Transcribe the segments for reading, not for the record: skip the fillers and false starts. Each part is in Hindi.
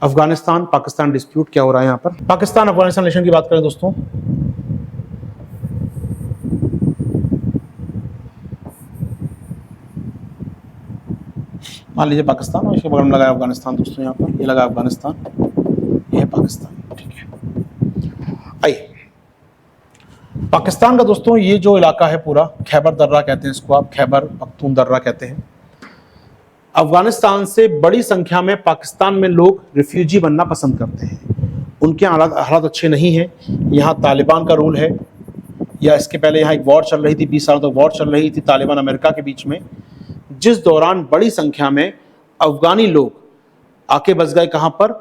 अफगानिस्तान पाकिस्तान डिस्प्यूट क्या हो रहा है यहाँ पर। पाकिस्तान अफगानिस्तान रिलेशन की बात करें दोस्तों, मान लीजिए पाकिस्तान और इसके बगल में लगा अफगानिस्तान दोस्तों, यहाँ पर ये लगा अफगानिस्तान, ये है पाकिस्तान। ठीक है, आइए पाकिस्तान का दोस्तों ये जो इलाका है पूरा, खैबर दर्रा कहते हैं इसको, आप खैबर पख्तून दर्रा कहते हैं। अफगानिस्तान से बड़ी संख्या में पाकिस्तान में लोग रिफ्यूजी बनना पसंद करते हैं। उनके हालात अच्छे नहीं हैं। यहाँ तालिबान का रूल है, या इसके पहले यहाँ एक वॉर चल रही थी, 20 साल तक वॉर चल रही थी तालिबान अमेरिका के बीच में, जिस दौरान बड़ी संख्या में अफगानी लोग आके बस गए कहाँ पर,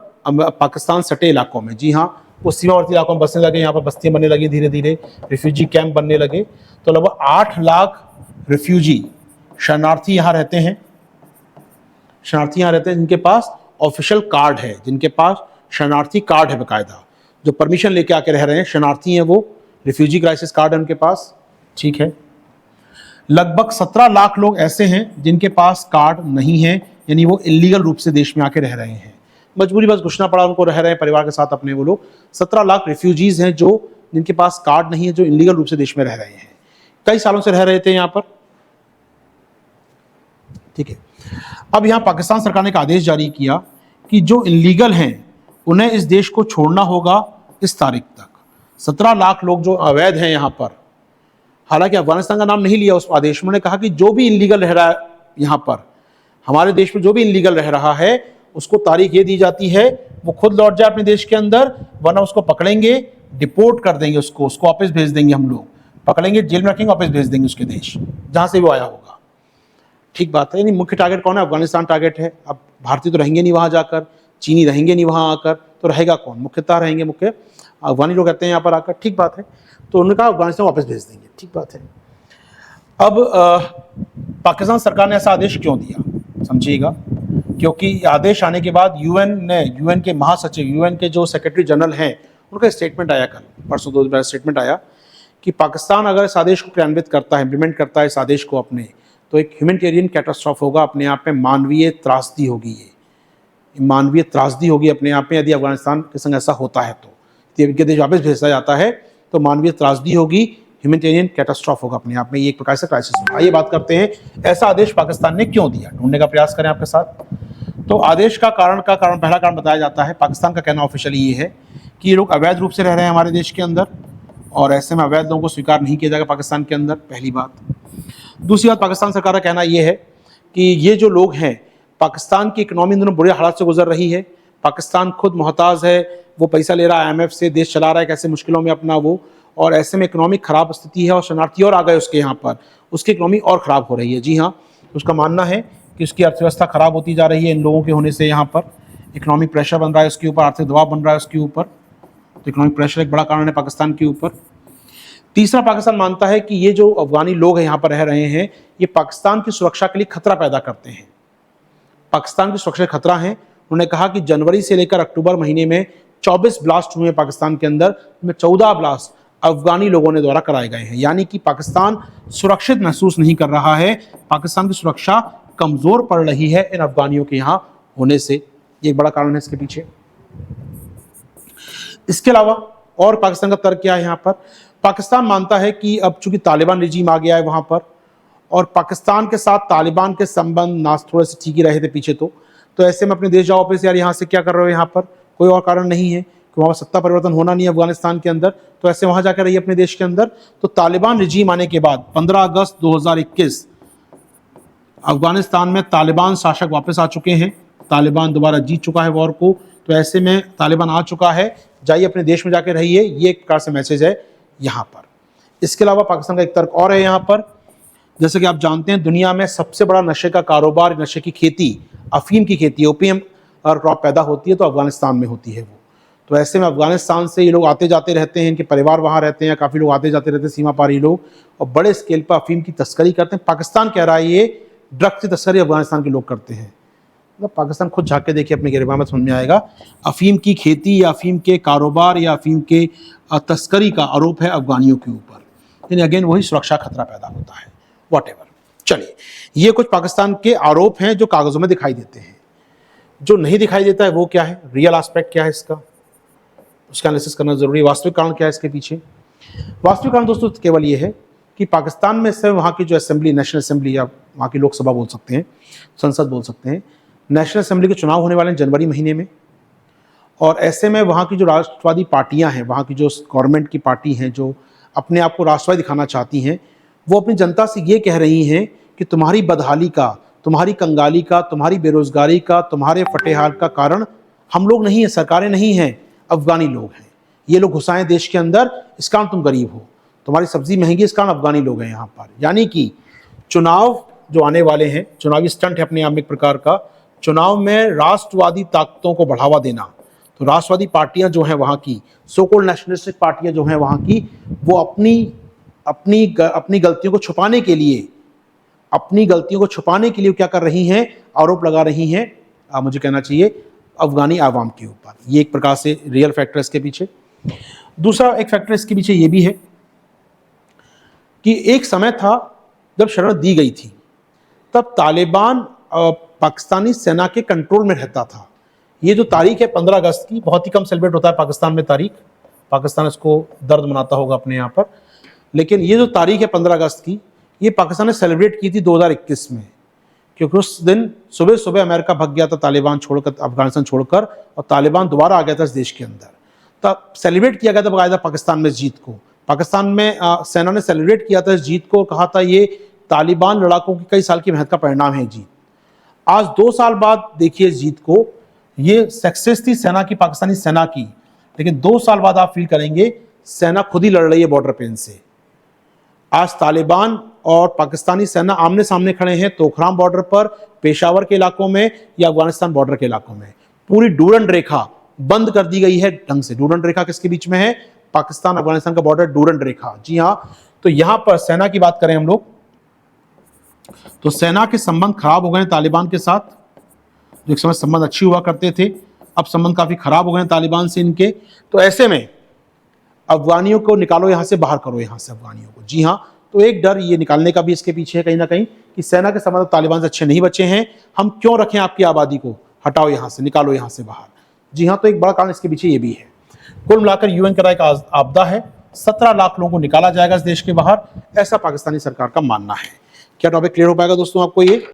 पाकिस्तान सटे इलाकों में। जी हाँ, वो सीमावर्ती इलाकों में बसने लगे, यहाँ पर बस्तियाँ बनने लगी, धीरे धीरे रिफ्यूजी कैंप बनने लगे। तो लगभग 8 लाख रिफ्यूजी शरणार्थी यहाँ रहते हैं, जिनके पास ऑफिशियल कार्ड है, जिनके पास शरणार्थी कार्ड है बाकायदा, जो परमिशन लेके आके रह रहे हैं, शरणार्थी हैं वो, रिफ्यूजी क्राइसिस कार्ड है उनके पास। ठीक है, लगभग 17 लाख लोग ऐसे हैं जिनके पास कार्ड नहीं है, यानी वो इलीगल रूप से देश में आके रह रहे हैं, मजबूरी बस घुसना पड़ा उनको, रह रहे हैं परिवार के साथ अपने वो लोग। 17 लाख रिफ्यूजीज हैं जो जिनके पास कार्ड नहीं है, जो इलीगल रूप से देश में रह रहे हैं, कई सालों से रह रहे थे यहाँ पर। ठीक है, अब यहाँ पाकिस्तान सरकार ने एक आदेश जारी किया कि जो इलीगल हैं उन्हें इस देश को छोड़ना होगा इस तारीख तक। 17 लाख लोग जो अवैध हैं यहाँ पर, हालांकि अफगानिस्तान का नाम नहीं लिया उस आदेश में, उन्होंने कहा कि जो भी इलीगल रह रहा है यहाँ पर, हमारे देश में जो भी इलीगल रह रहा है, उसको तारीख ये दी जाती है वो खुद लौट जाए अपने देश के अंदर, वरना उसको पकड़ेंगे, डिपोर्ट कर देंगे, उसको वापस भेज देंगे, हम लोग पकड़ेंगे, जेल में रखेंगे, वापस भेज देंगे उसके देश जहाँ से वो आया होगा। ठीक बात है, यानी मुख्य टारगेट कौन है? अफगानिस्तान टारगेट है। अब भारतीय तो रहेंगे नहीं वहाँ जाकर, चीनी रहेंगे नहीं वहाँ आकर, तो रहेगा कौन? मुख्यतः रहेंगे मुख्य अफगानी लोग रहते हैं यहाँ पर आकर। ठीक बात है, तो उन्होंने कहा अफगानिस्तान वापस भेज देंगे। ठीक बात है। अब पाकिस्तान सरकार ने ऐसा आदेश क्यों दिया, समझिएगा, क्योंकि आदेश आने के बाद यूएन के महासचिव, यूएन के जो सेक्रेटरी जनरल हैं, उनका स्टेटमेंट आया कल, परसों 2 दिन पहले स्टेटमेंट आया कि पाकिस्तान अगर इस आदेश को क्रियान्वित करता है, इम्प्लीमेंट करता है इस आदेश को अपने, तो एक ह्यूमैनिटेरियन कैटास्ट्रॉफ होगा, अपने आप में मानवीय त्रासदी होगी, ये मानवीय त्रासदी होगी अपने आप में, यदि अफगानिस्तान के संग ऐसा होता है तो देश वापस भेजा जाता है तो मानवीय त्रासदी होगी, ह्यूमैनिटेरियन कैटास्ट्रॉफ होगा अपने आप में, ये एक प्रकार से क्राइसिस होगा। आइए बात करते हैं ऐसा आदेश पाकिस्तान ने क्यों दिया, ढूंढने का प्रयास करें आपके साथ। तो आदेश का पहला कारण बताया जाता है, पाकिस्तान का कहना ऑफिशियली ये है कि ये लोग अवैध रूप से रह रहे हैं हमारे देश के अंदर, और ऐसे में अवैध लोगों को स्वीकार नहीं किया जाएगा पाकिस्तान के अंदर, पहली बात। दूसरी बात, पाकिस्तान सरकार का कहना यह है कि ये जो लोग हैं, पाकिस्तान की इकोनॉमी इन दोनों बुरे हालात से गुजर रही है, पाकिस्तान खुद मोहताज है, वो पैसा ले रहा है IMF से, देश चला रहा है कैसे मुश्किलों में अपना वो, और ऐसे में इकोनॉमिक खराब स्थिति है और शरणार्थी और आ गए उसके यहाँ पर, उसकी इकोनॉमी और ख़राब हो रही है। जी हाँ, उसका मानना है कि उसकी अर्थव्यवस्था ख़राब होती जा रही है इन लोगों के होने से, यहाँ पर इकोनॉमिक प्रेशर बन रहा है उसके ऊपर, आर्थिक दबाव बन रहा है उसके ऊपर, तो इकोनॉमिक प्रेशर एक बड़ा कारण है पाकिस्तान के ऊपर। तीसरा, पाकिस्तान मानता है कि ये जो अफगानी लोग हैं यहाँ पर रह रहे हैं, ये पाकिस्तान की सुरक्षा के लिए खतरा पैदा करते हैं, पाकिस्तान की सुरक्षा खतरा है। उन्होंने कहा कि जनवरी से लेकर अक्टूबर महीने में 24 ब्लास्ट हुए पाकिस्तान के अंदर, में 14 ब्लास्ट अफगानी लोगों ने द्वारा कराए गए हैं, यानी कि पाकिस्तान सुरक्षित महसूस नहीं कर रहा है, पाकिस्तान की सुरक्षा कमजोर पड़ रही है इन अफगानियों के यहाँ होने से, ये एक बड़ा कारण है इसके पीछे। इसके अलावा और पाकिस्तान का तर्क क्या है यहाँ पर, पाकिस्तान मानता है कि अब चूंकि तालिबान रिजीम आ गया है वहाँ पर, और पाकिस्तान के साथ तालिबान के संबंध थोड़े से ठीक ही रहे थे पीछे, तो ऐसे में अपने देश जाओ वापस, यार यहाँ से क्या कर रहे हो, यहाँ पर कोई और कारण नहीं है कि वहाँ सत्ता परिवर्तन होना नहीं है अफगानिस्तान के अंदर, तो ऐसे वहाँ जाकर रहिए अपने देश के अंदर। तो तालिबान रिजीम आने के बाद 15 अगस्त 2021 अफगानिस्तान में तालिबान शासक वापस आ चुके हैं, तालिबान दोबारा जीत चुका है वॉर को, तो ऐसे में तालिबान आ चुका है, जाइए अपने देश में जाके रहिए, ये एक प्रकार से मैसेज है यहाँ पर। इसके अलावा पाकिस्तान का एक तर्क और है यहाँ पर, जैसे कि आप जानते हैं दुनिया में सबसे बड़ा नशे का कारोबार, नशे की खेती, अफीम की खेती, ओपीएम और क्रॉप पैदा होती है तो अफगानिस्तान में होती है वो, तो ऐसे में अफगानिस्तान से ये लोग आते जाते रहते हैं, इनके परिवार वहाँ रहते हैं, काफ़ी लोग आते जाते रहते हैं सीमा पारी लोग, और बड़े स्केल पर अफीम की तस्करी करते हैं। पाकिस्तान कह रहा है ये ड्रग्स की तस्करी अफगानिस्तान के लोग करते हैं, मतलब पाकिस्तान खुद झाँक के देखिए अपने गिरबान में, समझ में आएगा। अफीम की खेती या अफीम के कारोबार या अफीम के तस्करी का आरोप है अफगानियों के ऊपर, यानी अगेन वही सुरक्षा खतरा पैदा होता है, वॉट एवर। चलिए, ये कुछ पाकिस्तान के आरोप हैं जो कागजों में दिखाई देते हैं। जो नहीं दिखाई देता है वो क्या है, रियल एस्पेक्ट क्या है इसका, उसका एनालिसिस करना जरूरी है। वास्तविक कारण क्या है इसके पीछे? वास्तविक कारण दोस्तों केवल ये है कि पाकिस्तान में से वहाँ की जो असेंबली, नेशनल असेंबली या वहाँ की लोकसभा बोल सकते हैं, संसद बोल सकते हैं, नेशनल असेंबली के चुनाव होने वाले हैं जनवरी महीने में। और ऐसे में वहाँ की जो राष्ट्रवादी पार्टियाँ हैं, वहाँ की जो गवर्नमेंट की पार्टी हैं जो अपने आप को राष्ट्रवादी दिखाना चाहती हैं, वो अपनी जनता से ये कह रही हैं कि तुम्हारी बदहाली का, तुम्हारी कंगाली का, तुम्हारी बेरोजगारी का, तुम्हारे फटेहाल का कारण हम लोग नहीं हैं, सरकारें नहीं हैं, अफगानी लोग हैं। ये लोग घुसाएं देश के अंदर, इस कारण तुम गरीब हो, तुम्हारी सब्जी महंगी, इस कारण अफगानी लोग हैं यहाँ पर। यानी कि चुनाव जो आने वाले हैं, चुनावी स्टंट है अपने आप में एक प्रकार का, चुनाव में राष्ट्रवादी ताकतों को बढ़ावा देना। तो राष्ट्रवादी पार्टियां जो हैं वहाँ की, सो कॉल्ड नेशनलिस्टिक पार्टियां जो हैं वहाँ की, वो अपनी गलतियों को छुपाने के लिए, क्या कर रही हैं, आरोप लगा रही हैं, मुझे कहना चाहिए अफगानी आवाम के ऊपर। ये एक प्रकार से रियल फैक्टर इसके पीछे। दूसरा एक फैक्टर इसके पीछे ये भी है कि एक समय था जब शरण दी गई थी, तब तालिबान पाकिस्तानी सेना के कंट्रोल में रहता था। ये जो तारीख है 15 अगस्त की, बहुत ही कम सेलिब्रेट होता है पाकिस्तान में तारीख, पाकिस्तान इसको दर्द मनाता होगा अपने यहाँ पर, लेकिन ये जो तारीख है 15 अगस्त की, ये पाकिस्तान ने सेलिब्रेट की थी 2021 में, क्योंकि उस दिन सुबह सुबह अमेरिका भाग गया था तालिबान छोड़कर, अफगानिस्तान छोड़कर, और तालिबान दोबारा आ गया था इस देश के अंदर। तब सेलिब्रेट किया गया था बाकायदा पाकिस्तान में इस जीत को, पाकिस्तान में सेना ने सेलिब्रेट किया था इस जीत को, कहा था ये तालिबान लड़ाकों की कई साल की मेहनत का परिणाम है जीत। आज 2 साल बाद देखिए इस जीत को, ये सक्सेस थी सेना की, पाकिस्तानी सेना की, लेकिन 2 साल बाद आप फील करेंगे सेना खुद ही लड़ रही है बॉर्डर पेन से। आज तालिबान और पाकिस्तानी सेना आमने सामने खड़े हैं तोखराम बॉर्डर पर, पेशावर के इलाकों में या अफगानिस्तान बॉर्डर के इलाकों में। पूरी डूरंड रेखा बंद कर दी गई है ढंग से। डूरंड रेखा किसके बीच में है? पाकिस्तान अफगानिस्तान का बॉर्डर डूरंड रेखा। जी हाँ, तो यहां पर सेना की बात करें हम लोग, तो सेना के संबंध खराब हो गए तालिबान के साथ। जो एक समय संबंध अच्छी हुआ करते थे, अब संबंध काफी खराब हो गए तालिबान से इनके। तो ऐसे में अफगानियों को निकालो यहां से, बाहर करो यहां से अफगानियों को। जी हाँ, तो एक डर ये निकालने का भी इसके पीछे है कहीं ना कहीं कि सेना के संबंध तालिबान से अच्छे नहीं बचे हैं, हम क्यों रखें आपकी आबादी को, हटाओ यहां से, निकालो यहां से बाहर। जी हाँ, तो एक बड़ा कारण इसके पीछे ये भी है। कुल मिलाकर यूएन का एक आपदा है, 17 लाख लोगों को निकाला जाएगा इस देश के बाहर, ऐसा पाकिस्तानी सरकार का मानना है। क्या टॉपिक क्लियर हो पाएगा दोस्तों आपको ये?